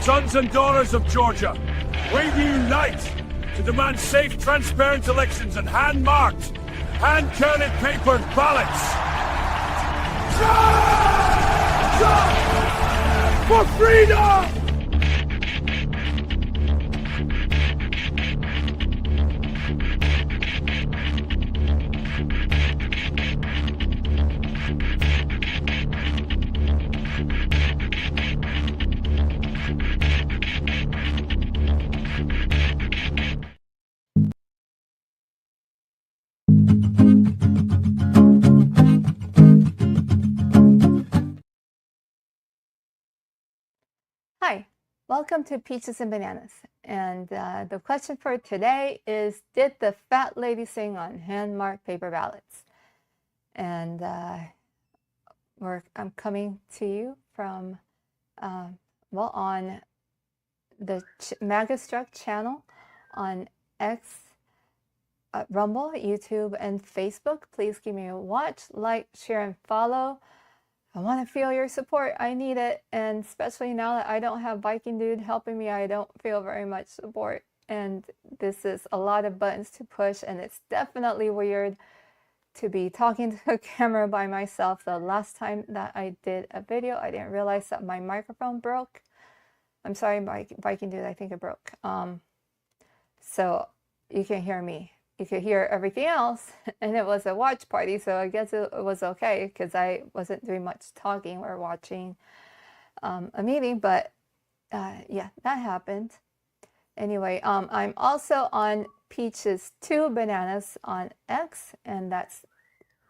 sons and daughters of Georgia, we unite to demand safe, transparent elections and hand-marked, hand-counted paper ballots. For freedom! Hi, welcome to Peaches and Bananas. And the question for today is, did the fat lady sing on hand-marked paper ballots? And I'm coming to you from, on the Magastruck channel on X, Rumble, YouTube, and Facebook. Please give me a watch, like, share, and follow. I want to feel your support. I need it. And especially now that I don't have Viking Dude helping me, I don't feel very much support. And this is a lot of buttons to push. And it's definitely weird to be talking to a camera by myself. The last time that I did a video, I didn't realize that my microphone broke. I'm sorry, Viking Dude, I think it broke. So you can hear me. You could hear everything else, and it was a watch party, so I guess it was okay because I wasn't doing much talking or watching a meeting, but yeah, that happened. Anyway, I'm also on Peaches 2 Bananas on X, and that's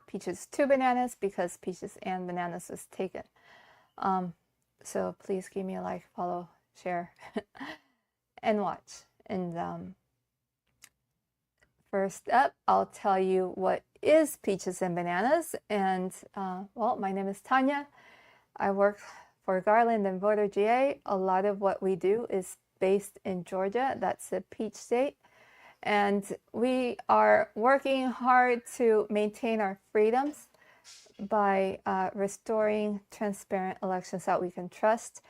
Peaches 2 Bananas because Peaches and Bananas was taken. So please give me a like, follow, share, and watch. And first up, I'll tell you what is Peaches and Bananas. And well, my name is Tania. I work for Garland and Voter GA. A lot of what we do is based in Georgia. That's a peach state. And we are working hard to maintain our freedoms by restoring transparent elections that we can trust.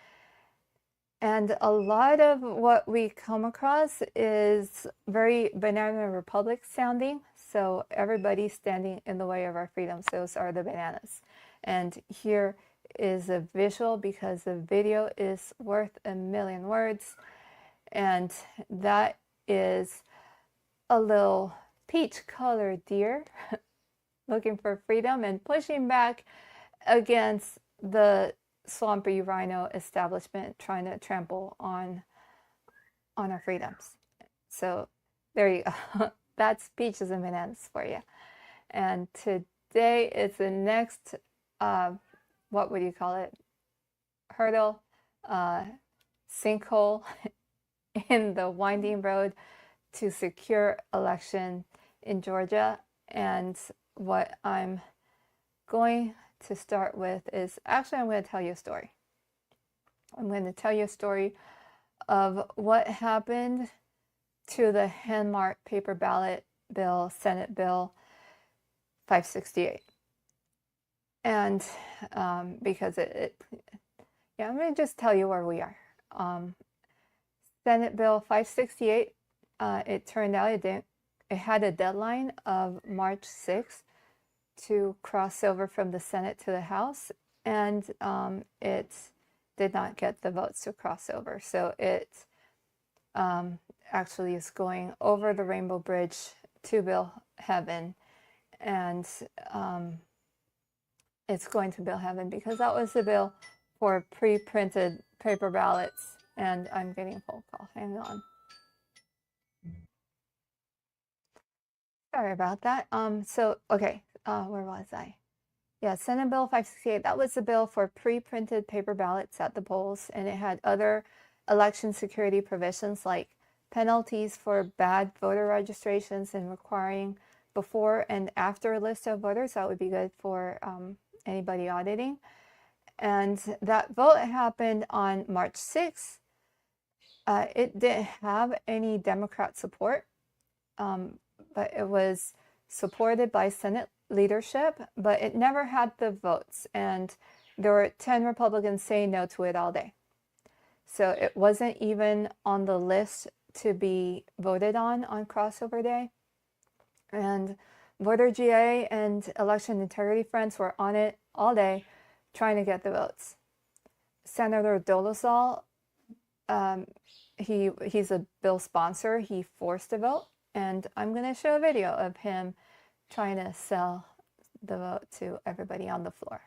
And a lot of what we come across is very Banana Republic sounding. So everybody's standing in the way of our freedoms. Those are the bananas. And here is a visual because the video is worth a million words. And that is a little peach colored deer looking for freedom and pushing back against the swampy rhino establishment trying to trample on our freedoms. So there you go. That's Peaches and Bananas for you. And today is the next, what would you call it? Hurdle, sinkhole in the winding road to secure election in Georgia. And what I'm going to start with is, actually I'm going to tell you a story. I'm going to tell you a story of what happened to the hand-marked paper ballot bill, Senate Bill 568. And because yeah, I'm going to just tell you where we are. Senate Bill 568, it turned out it had a deadline of March 6th to cross over from the Senate to the House, and it did not get the votes to cross over. So it actually is going over the Rainbow Bridge to Bill Heaven, and it's going to Bill Heaven because that was the bill for pre-printed paper ballots. And I'm getting a phone call. Hang on. Sorry about that. So, okay. Where was I? Yeah, Senate Bill 568, that was the bill for pre-printed paper ballots at the polls, and it had other election security provisions like penalties for bad voter registrations and requiring before and after a list of voters. That would be good for anybody auditing. And that vote happened on March 6th. It didn't have any Democrat support, but it was supported by Senate leadership, but it never had the votes, and there were 10 Republicans saying no to it all day. So it wasn't even on the list to be voted on crossover day. And voter GA and election integrity friends were on it all day trying to get the votes. Senator Dolezal, he's a bill sponsor. He forced a vote, and I'm going to show a video of him trying to sell the vote to everybody on the floor.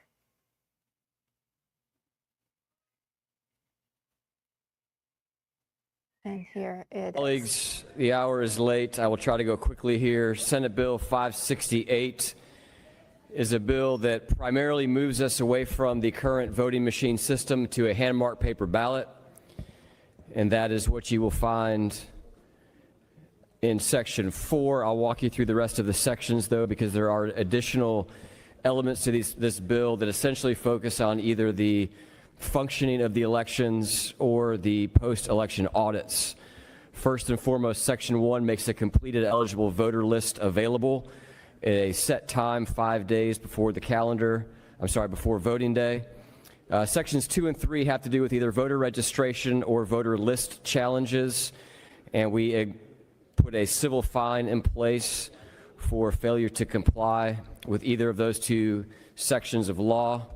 And here it is. Colleagues, the hour is late. I will try to go quickly here. Senate Bill 568 is a bill that primarily moves us away from the current voting machine system to a hand-marked paper ballot. And that is what you will find in Section 4. I'll walk you through the rest of the sections, though, because there are additional elements to this bill that essentially focus on either the functioning of the elections or the post-election audits. First and foremost, Section 1 makes a completed eligible voter list available at a set time 5 days before before voting day. Sections 2 and 3 have to do with either voter registration or voter list challenges, and we put a civil fine in place for failure to comply with either of those two sections of law.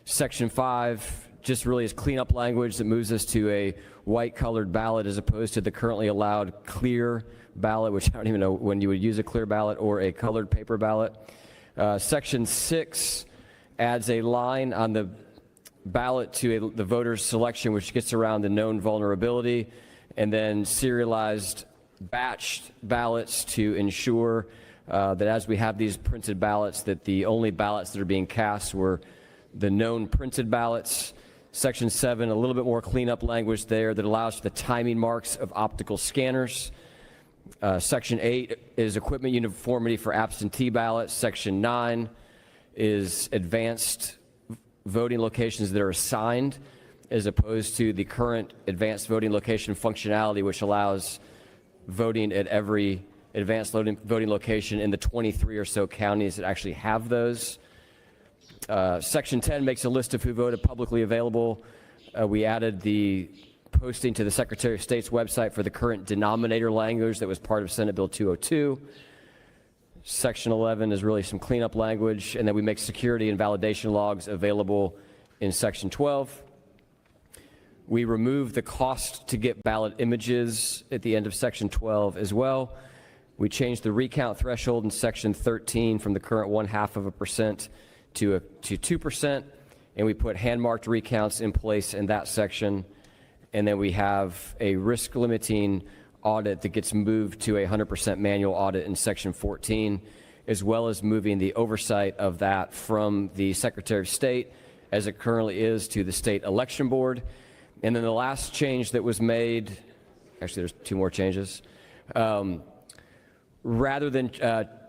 Section 5 just really is cleanup language that moves us to a white colored ballot as opposed to the currently allowed clear ballot, which I don't even know when you would use a clear ballot or a colored paper ballot. Section 6 adds a line on the ballot to the voter's selection, which gets around the known vulnerability, and then serialized batched ballots to ensure that as we have these printed ballots, that the only ballots that are being cast were the known printed ballots. Section 7, a little bit more cleanup language there that allows for the timing marks of optical scanners. Section 8 is equipment uniformity for absentee ballots. Section 9 is advanced voting locations that are assigned as opposed to the current advanced voting location functionality, which allows voting at every advanced voting location in the 23 or so counties that actually have those. Section 10 makes a list of who voted publicly available. We added the posting to the Secretary of State's website for the current denominator language that was part of Senate Bill 202. Section 11 is really some cleanup language, and then we make security and validation logs available in Section 12. We remove the cost to get ballot images at the end of Section 12 as well. We changed the recount threshold in Section 13 from the current 0.5% to 2%, and we put hand-marked recounts in place in that section. And then we have a risk-limiting audit that gets moved to a 100% manual audit in Section 14, as well as moving the oversight of that from the Secretary of State, as it currently is, to the State Election Board. And then the last change that was made, actually there's two more changes. Rather than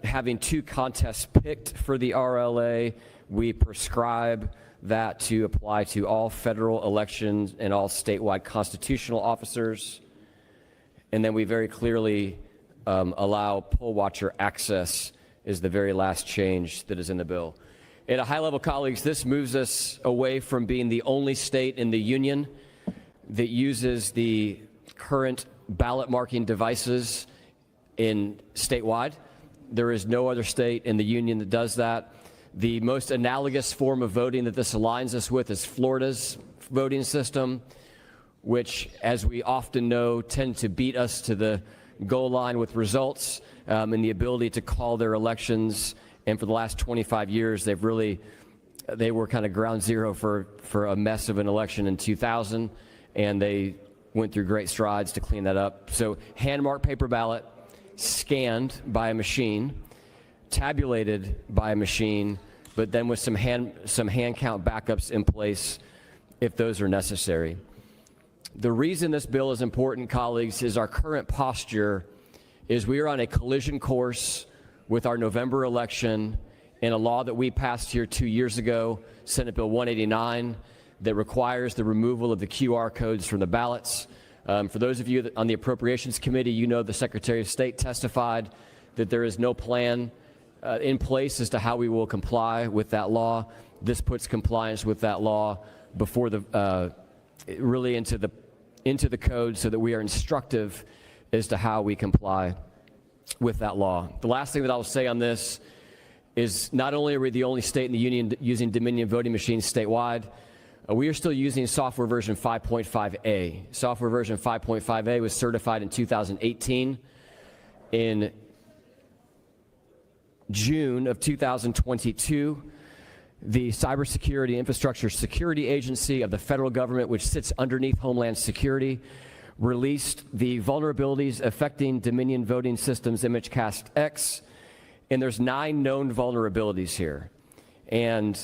having two contests picked for the RLA, we prescribe that to apply to all federal elections and all statewide constitutional officers. And then we very clearly allow poll watcher access is the very last change that is in the bill. At a high level, colleagues, this moves us away from being the only state in the union that uses the current ballot marking devices in statewide. There is no other state in the union that does that. The most analogous form of voting that this aligns us with is Florida's voting system, which, as we often know, tend to beat us to the goal line with results and the ability to call their elections. And for the last 25 years, they were kind of ground zero for a mess of an election in 2000, and they went through great strides to clean that up. So hand-marked paper ballot, scanned by a machine, tabulated by a machine, but then with some hand count backups in place if those are necessary. The reason this bill is important, colleagues, is our current posture is we are on a collision course with our November election and a law that we passed here 2 years ago, Senate Bill 189, that requires the removal of the QR codes from the ballots. For those of you on the Appropriations Committee, you know the Secretary of State testified that there is no plan in place as to how we will comply with that law. This puts compliance with that law before really into the into the code so that we are instructive as to how we comply with that law. The last thing that I'll say on this is not only are we the only state in the union using Dominion voting machines statewide, we are still using software version 5.5A. Software version 5.5A was certified in 2018. In June of 2022, the Cybersecurity Infrastructure Security Agency of the federal government, which sits underneath Homeland Security, released the vulnerabilities affecting Dominion voting systems ImageCast X, and there's 9 known vulnerabilities here. And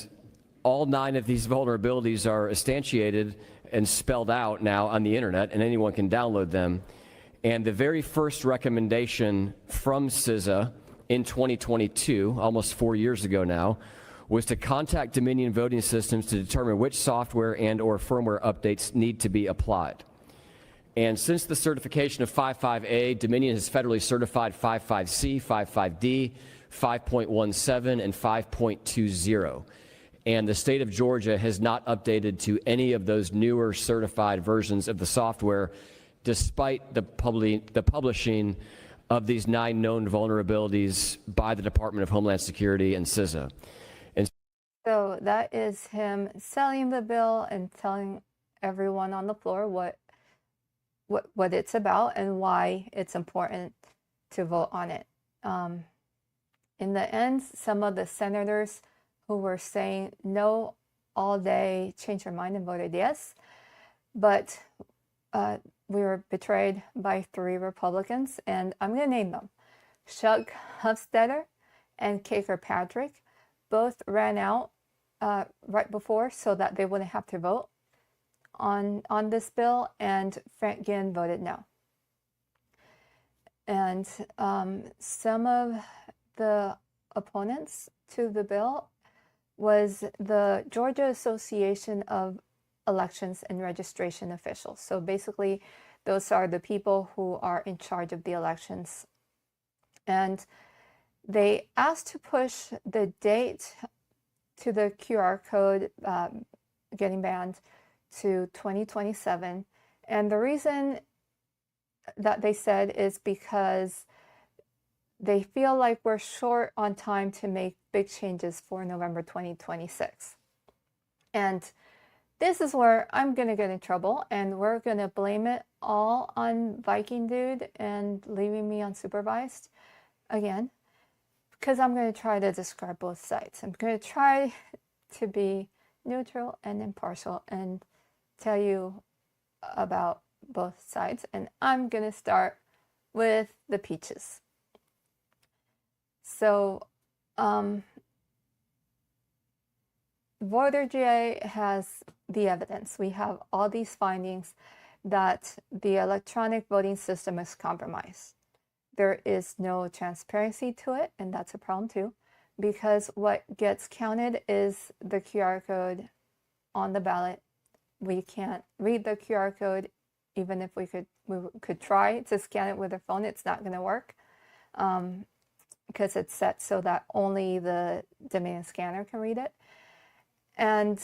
all 9 of these vulnerabilities are instantiated and spelled out now on the internet, and anyone can download them. And the very first recommendation from CISA in 2022, almost 4 years ago now, was to contact Dominion voting systems to determine which software and or firmware updates need to be applied. And since the certification of 5.5A, Dominion has federally certified 5.5C, 5.5D, 5.17, and 5.20. And the state of Georgia has not updated to any of those newer certified versions of the software, despite the publishing of these 9 known vulnerabilities by the Department of Homeland Security and CISA. So that is him selling the bill and telling everyone on the floor what it's about and why it's important to vote on it. In the end, some of the senators who were saying no all day changed their mind and voted yes, but we were betrayed by 3 Republicans, and I'm going to name them. Chuck Hofstadter and Kaker Patrick both ran out right before so that they wouldn't have to vote on this bill, and Frank Ginn voted no. And some of the opponents to the bill was the Georgia Association of Elections and Registration Officials. So basically, those are the people who are in charge of the elections. And they asked to push the date to the QR code getting banned to 2027. And the reason that they said is because they feel like we're short on time to make big changes for November 2026. And this is where I'm going to get in trouble, and we're going to blame it all on Viking Dude and leaving me unsupervised again, because I'm going to try to describe both sides. I'm going to try to be neutral and impartial and tell you about both sides. And I'm going to start with the peaches. So, Voter GA has the evidence. We have all these findings that the electronic voting system is compromised. There is no transparency to it, and that's a problem too, because what gets counted is the QR code on the ballot. We can't read the QR code, even if we could try to scan it with a phone. It's not going to work because it's set so that only the Dominion scanner can read it. And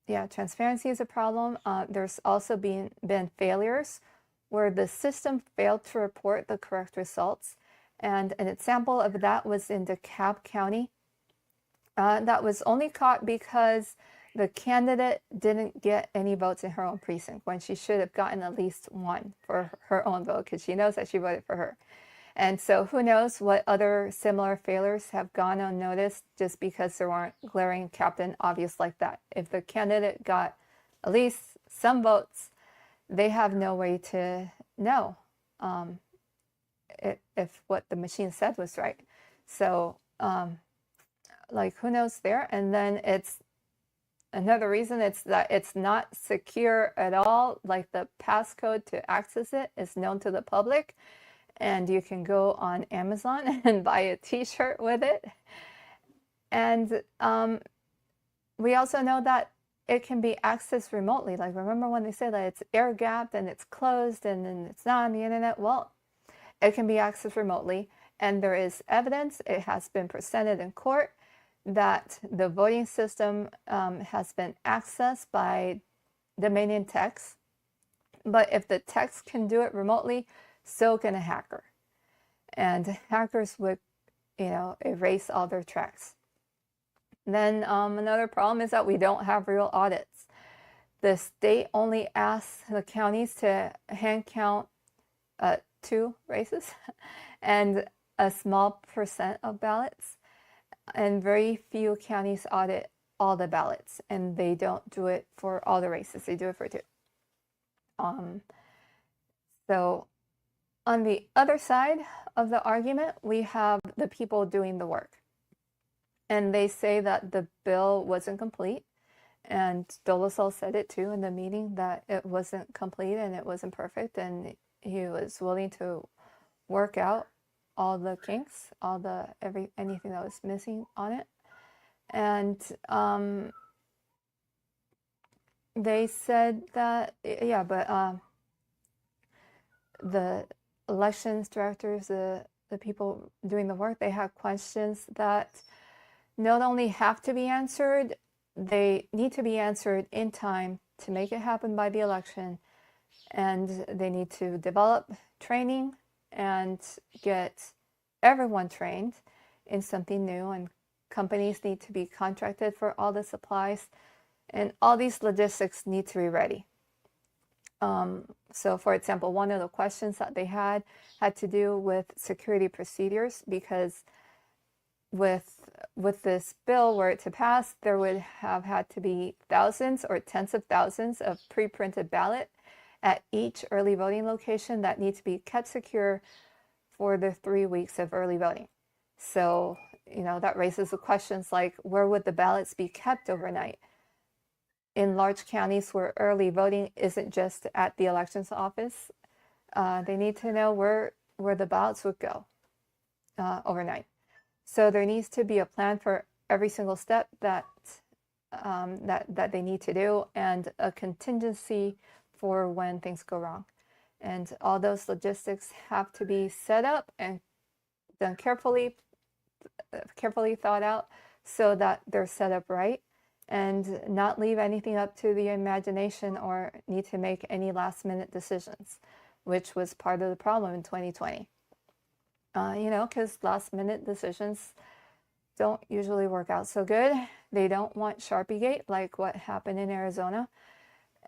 yeah, transparency is a problem. There's also been failures where the system failed to report the correct results. And an example of that was in DeKalb County. That was only caught because the candidate didn't get any votes in her own precinct when she should have gotten at least 1 for her own vote, because she knows that she voted for her. And so who knows what other similar failures have gone unnoticed just because there weren't glaring Captain Obvious like that. If the candidate got at least some votes, they have no way to know if what the machine said was right. So like, who knows there? And then it's another reason it's that it's not secure at all. Like, the passcode to access it is known to the public. And you can go on Amazon and buy a t-shirt with it. And we also know that it can be accessed remotely. Like, remember when they say that it's air-gapped and it's closed and then it's not on the internet? Well, it can be accessed remotely. And there is evidence, it has been presented in court, that the voting system has been accessed by demanding text. But if the text can do it remotely, so can a hacker. And hackers would, erase all their tracks. Then another problem is that we don't have real audits. The state only asks the counties to hand count 2 races and a small percent of ballots. And very few counties audit all the ballots, and they don't do it for all the races. They do it for 2. So on the other side of the argument, we have the people doing the work. And they say that the bill wasn't complete. And Dolezal said it too in the meeting, that it wasn't complete and it wasn't perfect. And he was willing to work out all the kinks, anything that was missing on it. And they said that, the elections directors, the people doing the work, they had questions that not only have to be answered, they need to be answered in time to make it happen by the election. And they need to develop training and get everyone trained in something new. And companies need to be contracted for all the supplies. And all these logistics need to be ready. So for example, one of the questions that they had to do with security procedures, because with this bill, were it to pass, there would have had to be thousands or tens of thousands of pre-printed ballot at each early voting location that need to be kept secure for the 3 weeks of early voting. So, that raises the questions like, where would the ballots be kept overnight? In large counties where early voting isn't just at the elections office, they need to know where the ballots would go overnight. So there needs to be a plan for every single step that they need to do, and a contingency for when things go wrong. And all those logistics have to be set up and done carefully thought out so that they're set up right, and not leave anything up to the imagination or need to make any last-minute decisions, which was part of the problem in 2020. Because last-minute decisions don't usually work out so good. They don't want Sharpiegate, like what happened in Arizona.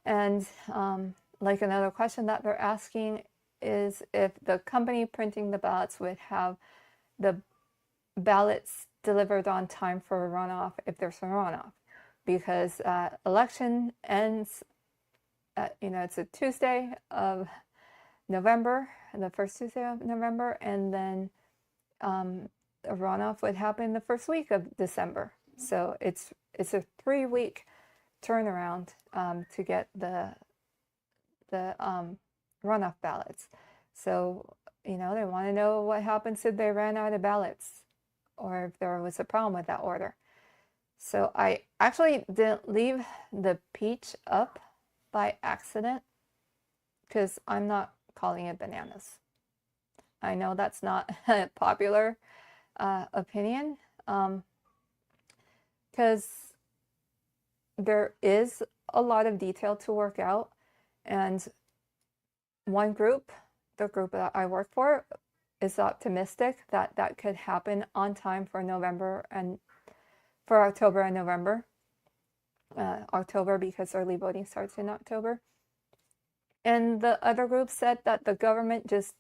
And like another question that they're asking is if the company printing the ballots would have the ballots delivered on time for a runoff if there's a runoff. Because election ends, it's a Tuesday of November, the first Tuesday of November, and then a runoff would happen the first week of December. So it's a 3-week turnaround to get the runoff ballots. So they want to know what happens if they ran out of ballots, or if there was a problem with that order. So I actually didn't leave the peach up by accident, because I'm not calling it bananas. I know that's not a popular opinion, because there is a lot of detail to work out. And one group, the group that I work for, is optimistic that that could happen on time for October and November. October because early voting starts in October. And the other group said that the government just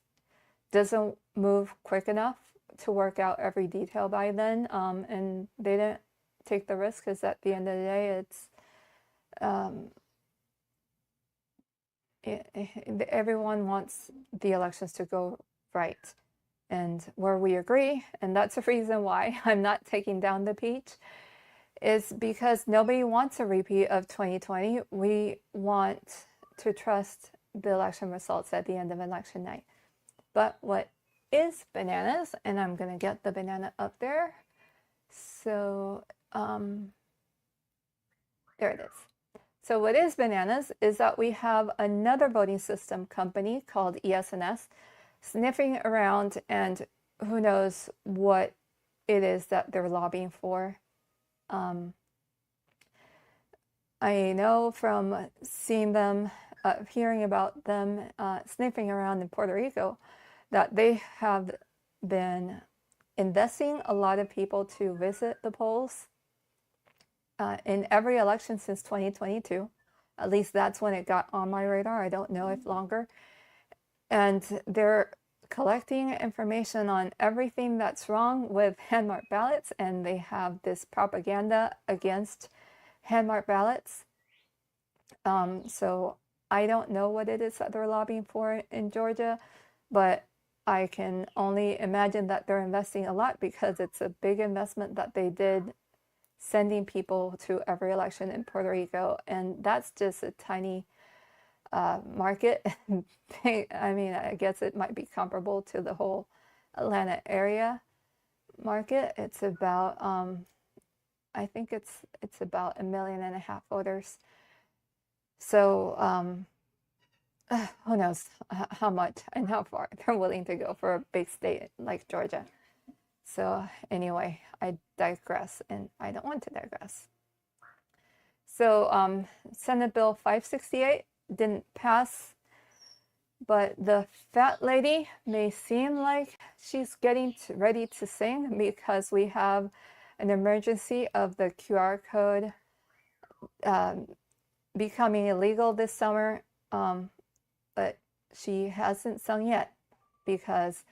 doesn't move quick enough to work out every detail by then, and they didn't take the risk, because at the end of the day, everyone wants the elections to go right. And where we agree, and that's the reason why I'm not taking down the peach, is because nobody wants a repeat of 2020. We want to trust the election results at the end of election night. But what is bananas, and I'm going to get the banana up there. So there it is. So what is bananas is that we have another voting system company called ES&S sniffing around, and who knows what it is that they're lobbying for. I know from seeing them, hearing about them sniffing around in Puerto Rico, that they have been investing a lot of people to visit the polls in every election since 2022. At least that's when it got on my radar. I don't know if longer. And they're collecting information on everything that's wrong with hand-marked ballots, and they have this propaganda against hand-marked ballots. So I don't know what it is that they're lobbying for in Georgia, but I can only imagine that they're investing a lot because it's a big investment that they did sending people to every election in Puerto Rico. And that's just a tiny market. I mean, I guess it might be comparable to the whole Atlanta area market. It's about, I think it's about 1.5 million voters. So who knows how much and how far they're willing to go for a big state like Georgia. So anyway, I digress, and I don't want to digress. So Senate Bill 568 didn't pass, but the fat lady may seem like she's getting ready to sing because we have an emergency of the QR code becoming illegal this summer, but she hasn't sung yet because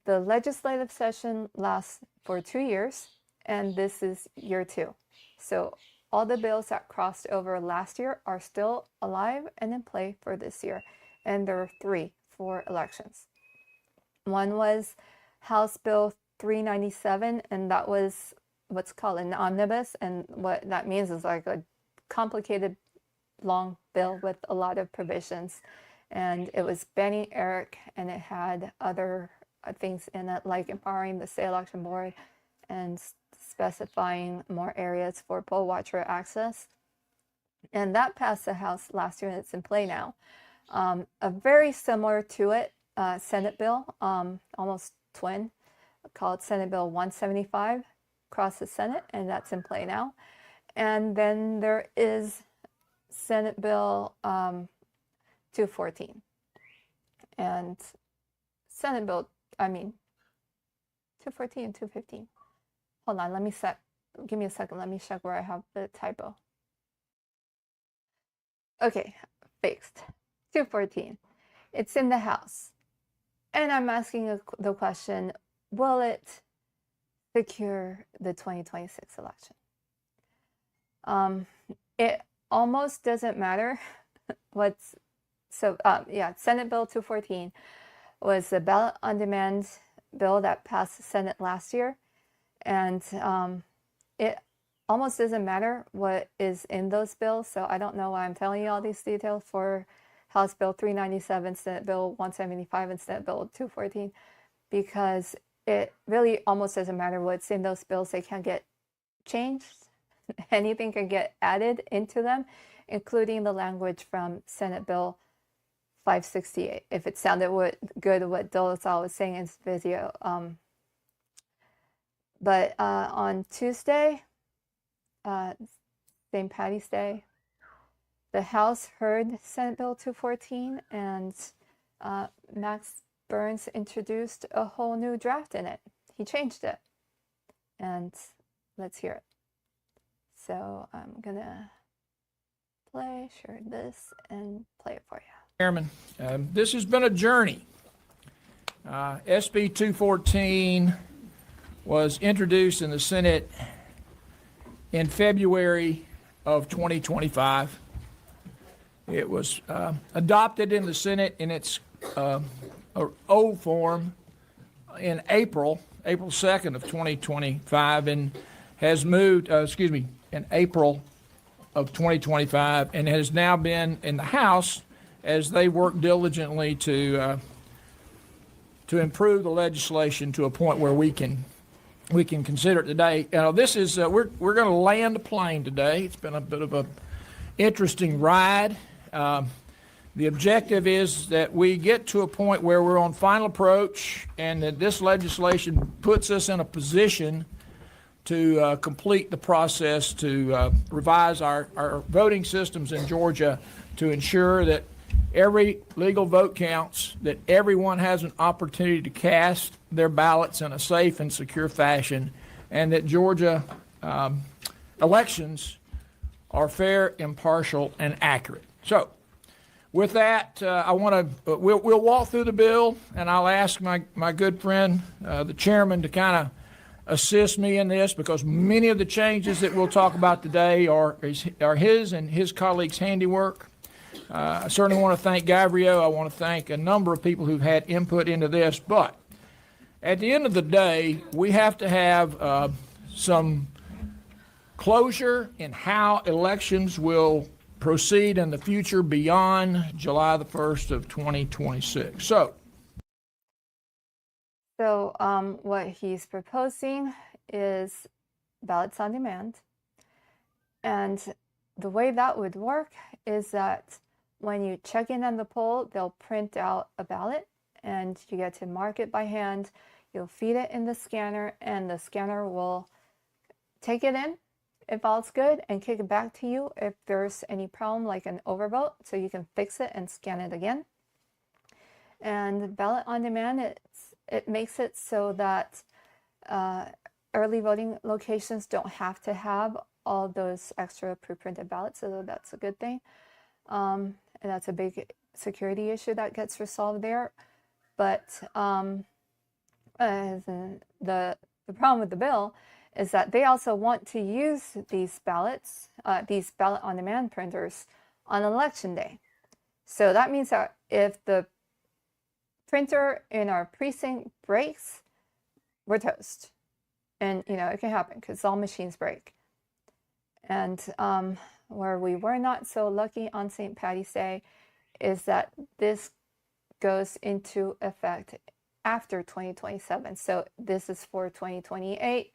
the legislative session lasts for 2 years, and this is year 2. So all the bills that crossed over last year are still alive and in play for this year. And there were 3 for elections. One was House Bill 397, and that was what's called an omnibus. And what that means is like a complicated, long bill with a lot of provisions. And it was banning Eric, and it had other things in it, like empowering the state election board and specifying more areas for poll watcher access. And that passed the House last year, and it's in play now. A very similar to it, Senate bill, almost twin, called Senate Bill 175, crossed the Senate, and that's in play now. And then there is Senate Bill 214. And Senate Bill, 214, 215. Hold on, give me a second. Let me check where I have the typo. Okay, fixed. 214. It's in the House. And I'm asking the question, will it secure the 2026 election? It almost doesn't matter Senate Bill 214 was the ballot on demand bill that passed the Senate last year. And it almost doesn't matter what is in those bills. So I don't know why I'm telling you all these details for House Bill 397, Senate Bill 175, and Senate Bill 214, because it really almost doesn't matter what's in those bills. They can't get changed. Anything can get added into them, including the language from Senate Bill 568. If it sounded good what Dolezal was saying in his video. But on Tuesday, St. Patty's Day, the House heard Senate Bill 214, and Max Burns introduced a whole new draft in it. He changed it. And let's hear it. So I'm going to share this, and play it for you. Chairman, this has been a journey. SB 214 was introduced in the Senate in February of 2025. It was adopted in the Senate in its old form in April 2nd of 2025, and has moved, in April of 2025, and has now been in the House as they work diligently to improve the legislation to a point where we can consider it today. This is we're going to land a plane today. It's been a bit of a interesting ride. The objective is that we get to a point where we're on final approach, and that this legislation puts us in a position to complete the process to revise our voting systems in Georgia to ensure that every legal vote counts, that everyone has an opportunity to cast their ballots in a safe and secure fashion, and that Georgia elections are fair, impartial, and accurate. So, with that, we'll walk through the bill, and I'll ask my good friend, the chairman, to kind of assist me in this, because many of the changes that we'll talk about today are his and his colleagues' handiwork. I certainly want to thank Gavrio. I want to thank a number of people who've had input into this. But at the end of the day, we have to have some closure in how elections will proceed in the future beyond July the 1st of 2026. So what he's proposing is ballots on demand. And the way that would work is that when you check in on the poll, they'll print out a ballot and you get to mark it by hand. You'll feed it in the scanner and the scanner will take it in if all's good and kick it back to you if there's any problem like an overvote, so you can fix it and scan it again. And ballot on demand, it makes it so that early voting locations don't have to have all those extra pre-printed ballots, so that's a good thing. And that's a big security issue that gets resolved there. But the problem with the bill is that they also want to use these ballots, these ballot on demand printers, on election day. So that means that if the printer in our precinct breaks, we're toast. And it can happen because all machines break. And where we were not so lucky on St. Paddy's Day is that this goes into effect after 2027. So this is for 2028,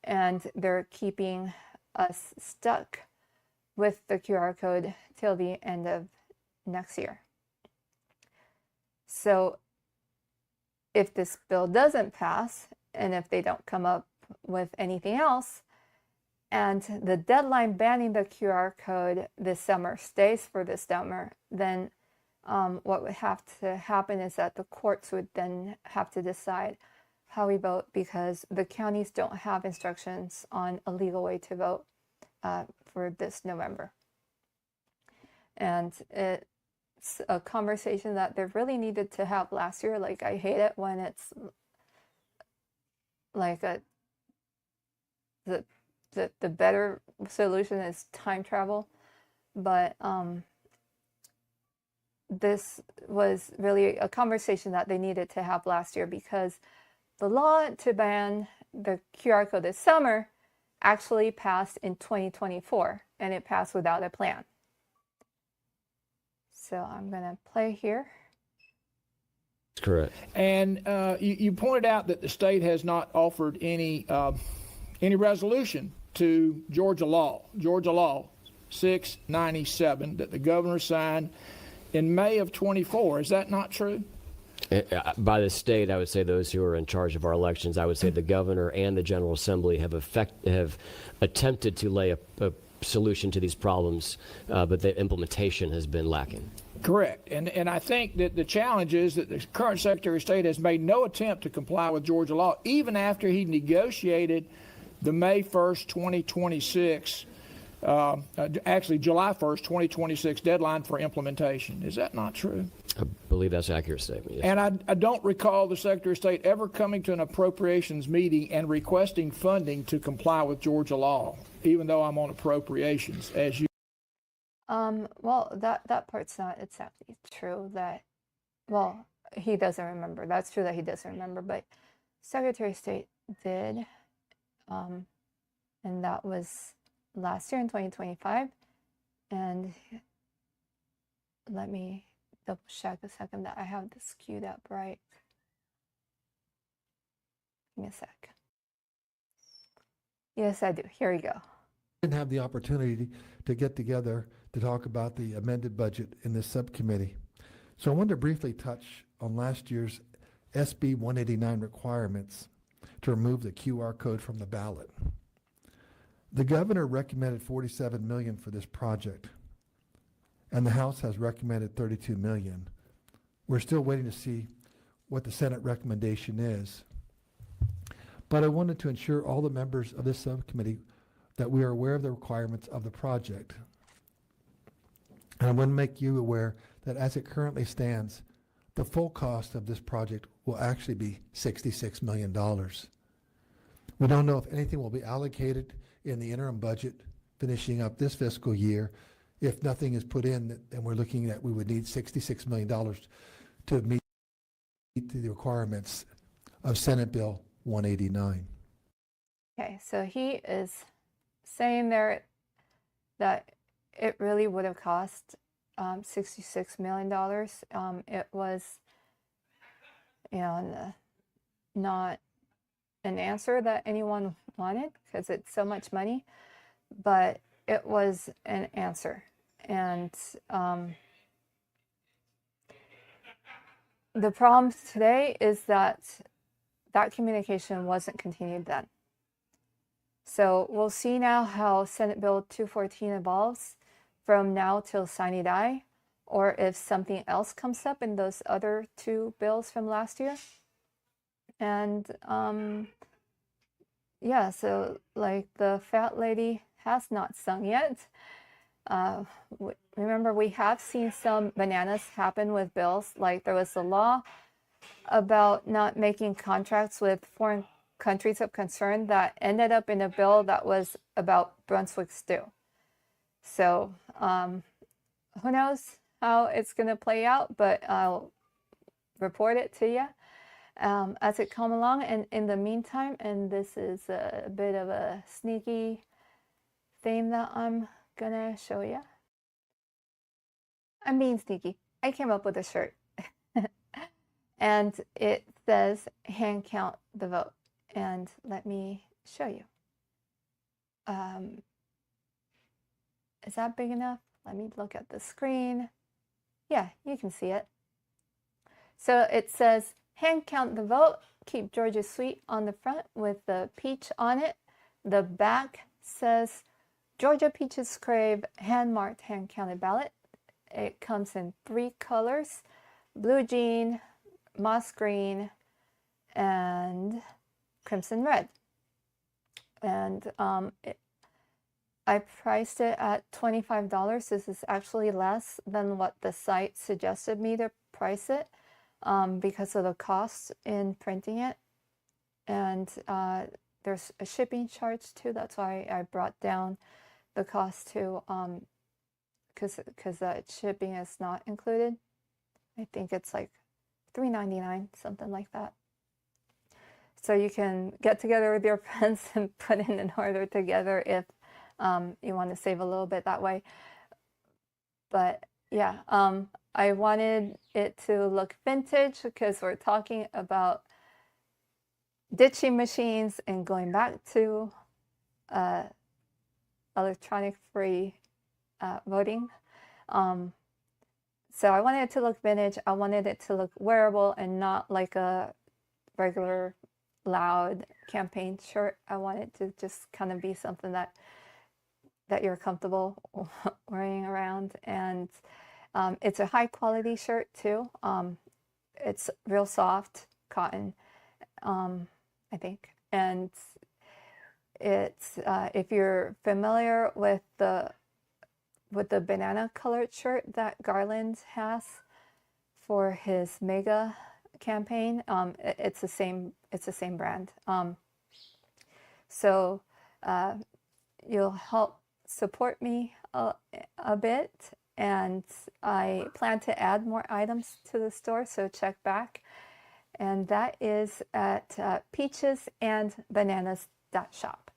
and they're keeping us stuck with the QR code till the end of next year. So if this bill doesn't pass, and if they don't come up with anything else, and the deadline banning the QR code this summer stays for this summer, then what would have to happen is that the courts would then have to decide how we vote, because the counties don't have instructions on a legal way to vote for this November. And it's a conversation that they really needed to have last year. Like, I hate it when it's like the better solution is time travel, but this was really a conversation that they needed to have last year, because the law to ban the QR code this summer actually passed in 2024, and it passed without a plan. So I'm going to play here. That's correct. And you pointed out that the state has not offered any resolution to Georgia Law 697 that the governor signed in May of 24. Is that not true? By the state, I would say those who are in charge of our elections, I would say the governor and the General Assembly have attempted to lay a solution to these problems, but the implementation has been lacking. Correct. And I think that the challenge is that the current Secretary of State has made no attempt to comply with Georgia law, even after he negotiated the May 1st, 2026, actually July 1st, 2026 deadline for implementation. Is that not true? I believe that's an accurate statement, yes. And I don't recall the Secretary of State ever coming to an appropriations meeting and requesting funding to comply with Georgia law, even though I'm on appropriations, as you. Well, that part's not exactly true. Well, he doesn't remember. That's true that he doesn't remember, but Secretary of State did, and that was last year in 2025. And let me double check a second that I have this queued up right. Give me a sec. Yes, I do. Here we go. Didn't have the opportunity to get together to talk about the amended budget in this subcommittee. So I wanted to briefly touch on last year's SB 189 requirements to remove the QR code from the ballot. The governor recommended $47 million for this project, and the House has recommended $32 million. We're still waiting to see what the Senate recommendation is. But I wanted to ensure all the members of this subcommittee that we are aware of the requirements of the project. And I want to make you aware that as it currently stands, the full cost of this project will actually be $66 million. We don't know if anything will be allocated in the interim budget finishing up this fiscal year. If nothing is put in, then we're looking at we would need $66 million to meet the requirements of Senate Bill 189. Okay, so he is saying there that it really would have cost $66 million. It was, not an answer that anyone wanted because it's so much money, but it was an answer. And the problem today is that communication wasn't continued then. So we'll see now how Senate Bill 214 evolves from now till sine die, or if something else comes up in those other two bills from last year. And yeah, so like the fat lady has not sung yet. Remember, we have seen some bananas happen with bills. Like there was a law about not making contracts with foreign countries of concern that ended up in a bill that was about Brunswick stew. So who knows how it's going to play out, but I'll report it to you as it comes along. And in the meantime, and this is a bit of a sneaky theme that I'm going to show you. I'm being sneaky. I came up with a shirt. And it says, hand count the vote. And let me show you. Is that big enough? Let me look at the screen. Yeah, you can see it. So it says, hand count the vote, keep Georgia sweet on the front with the peach on it. The back says, Georgia peaches crave hand-marked, hand-counted ballot. It comes in 3 colors, blue jean, moss green, and crimson red. And I priced it at $25. This is actually less than what the site suggested me to price it because of the cost in printing it. And there's a shipping charge too. That's why I brought down the cost too, because that shipping is not included. I think it's like $3.99, something like that. So you can get together with your friends and put in an order together if you want to save a little bit that way. But yeah, I wanted it to look vintage because we're talking about ditching machines and going back to electronic-free voting. So I wanted it to look vintage. I wanted it to look wearable and not like a regular loud campaign shirt. I want it to just kind of be something that you're comfortable wearing around. And it's a high quality shirt too. It's real soft cotton, I think. And it's if you're familiar with the banana colored shirt that Garland has for his mega campaign, it's the same brand. So you'll help support me a bit, and I plan to add more items to the store, so check back. And that is at peachesandbananas.shop.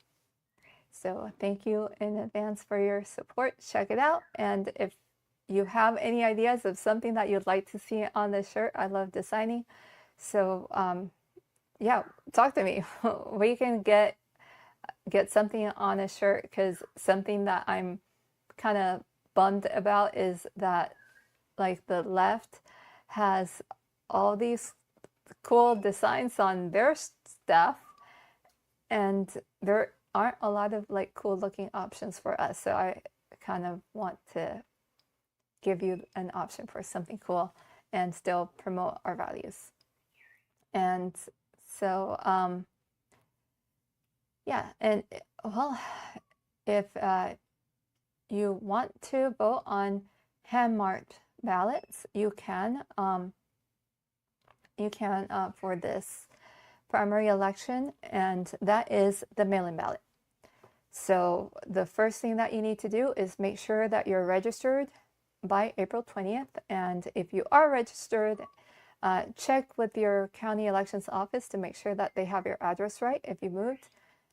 So thank you in advance for your support. Check it out. And if you have any ideas of something that you'd like to see on the shirt, I love designing. So yeah, talk to me. We can get something on a shirt, because something that I'm kind of bummed about is that like the left has all these cool designs on their stuff, and they're aren't a lot of like cool looking options for us. So I kind of want to give you an option for something cool and still promote our values. And so, yeah, and well, if you want to vote on hand-marked ballots, you can for this primary election, and that is the mail-in ballot. So the first thing that you need to do is make sure that you're registered by April 20th. And if you are registered, check with your county elections office to make sure that they have your address right. If you moved,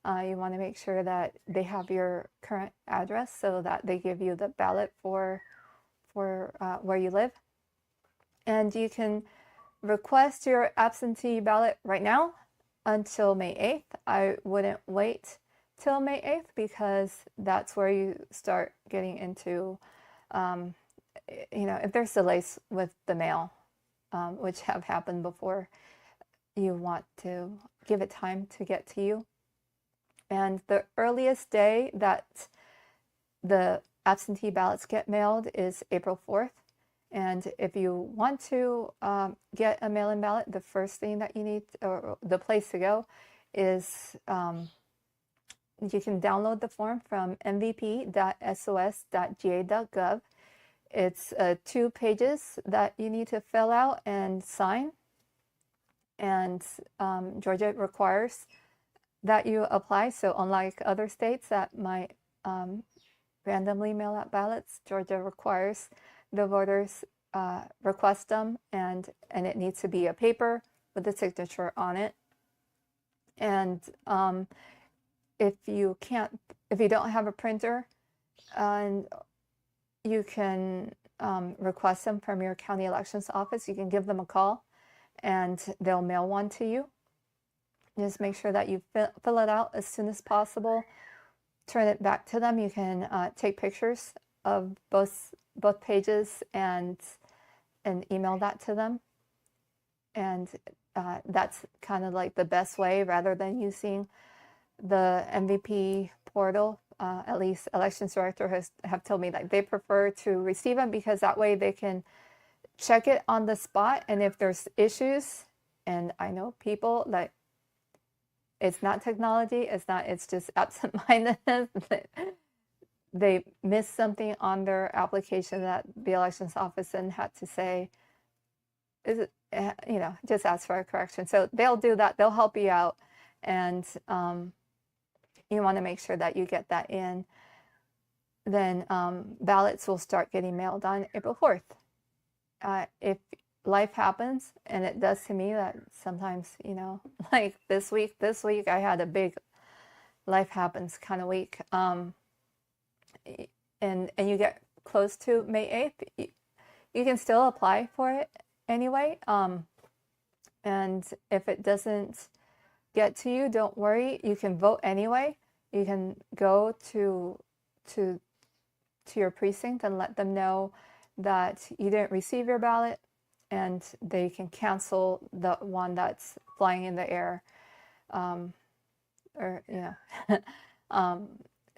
you want to make sure that they have your current address so that they give you the ballot for where you live. And you can request your absentee ballot right now until May 8th. I wouldn't wait till May 8th because that's where you start getting into, if there's delays with the mail, which have happened before, you want to give it time to get to you. And the earliest day that the absentee ballots get mailed is April 4th. And if you want to get a mail-in ballot, the first thing that you need, or the place to go, is you can download the form from mvp.sos.ga.gov. It's 2 pages that you need to fill out and sign. And Georgia requires that you apply. So unlike other states that might randomly mail out ballots, Georgia requires the voters request them, and it needs to be a paper with a signature on it. And if you don't have a printer, and you can request them from your county elections office. You can give them a call, and they'll mail one to you. Just make sure that you fill it out as soon as possible. Turn it back to them. You can take pictures of both pages and email that to them. And that's kind of like the best way, rather than using the MVP portal. At least elections director have told me that they prefer to receive them because that way they can check it on the spot. And if there's issues, and I know people that it's not technology, it's just absent-mindedness. They missed something on their application that the elections office then had to say, is it, just ask for a correction. So they'll do that. They'll help you out. And you want to make sure that you get that in. Then ballots will start getting mailed on April 4th. If life happens, and it does to me, that sometimes, like this week I had a big life happens kind of week. And you get close to May 8th, you can still apply for it anyway. And if it doesn't get to you, don't worry. You can vote anyway. You can go to your precinct and let them know that you didn't receive your ballot, and they can cancel the one that's flying in the air.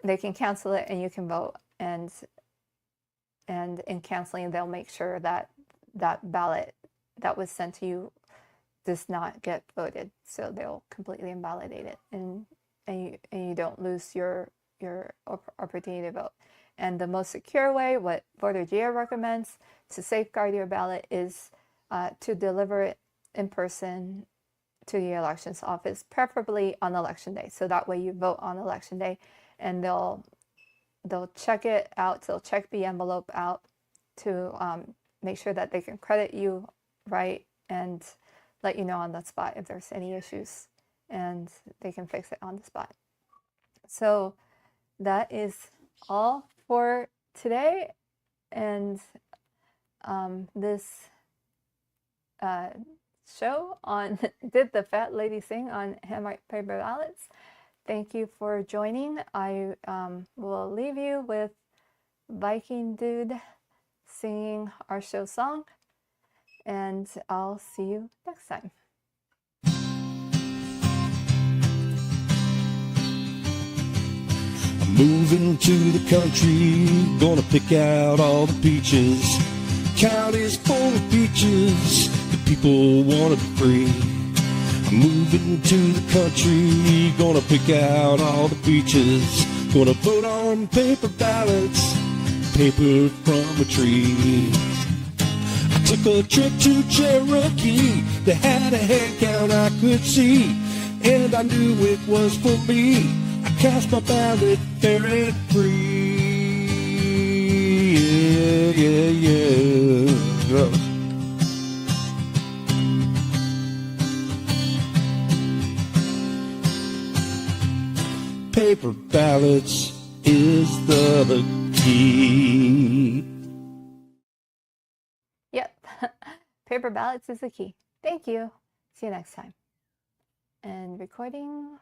They can cancel it, and you can vote. And in canceling, they'll make sure that that ballot that was sent to you does not get voted. So they'll completely invalidate it, and you don't lose your opportunity to vote. And the most secure way, what Voter GA recommends to safeguard your ballot, is to deliver it in person to the elections office, preferably on election day. So that way you vote on election day, and they'll check it out. They'll check the envelope out to make sure that they can credit you right and let you know on the spot if there's any issues, and they can fix it on the spot. So that is all for today. And this show on Did the Fat Lady Sing on Hand Marked Paper Ballots. Thank you for joining. I will leave you with Viking Dude singing our show song, and I'll see you next time. Moving to the country, gonna pick out all the peaches. County's full of peaches, the people wanna be free. I'm moving to the country, gonna pick out all the peaches. Gonna vote on paper ballots, paper from a tree. I took a trip to Cherokee, they had a head count I could see, and I knew it was for me. I cast my ballot fair and free. Yeah, yeah, yeah. Paper ballots is the key. Yep. Paper ballots is the key. Thank you. See you next time. And recording.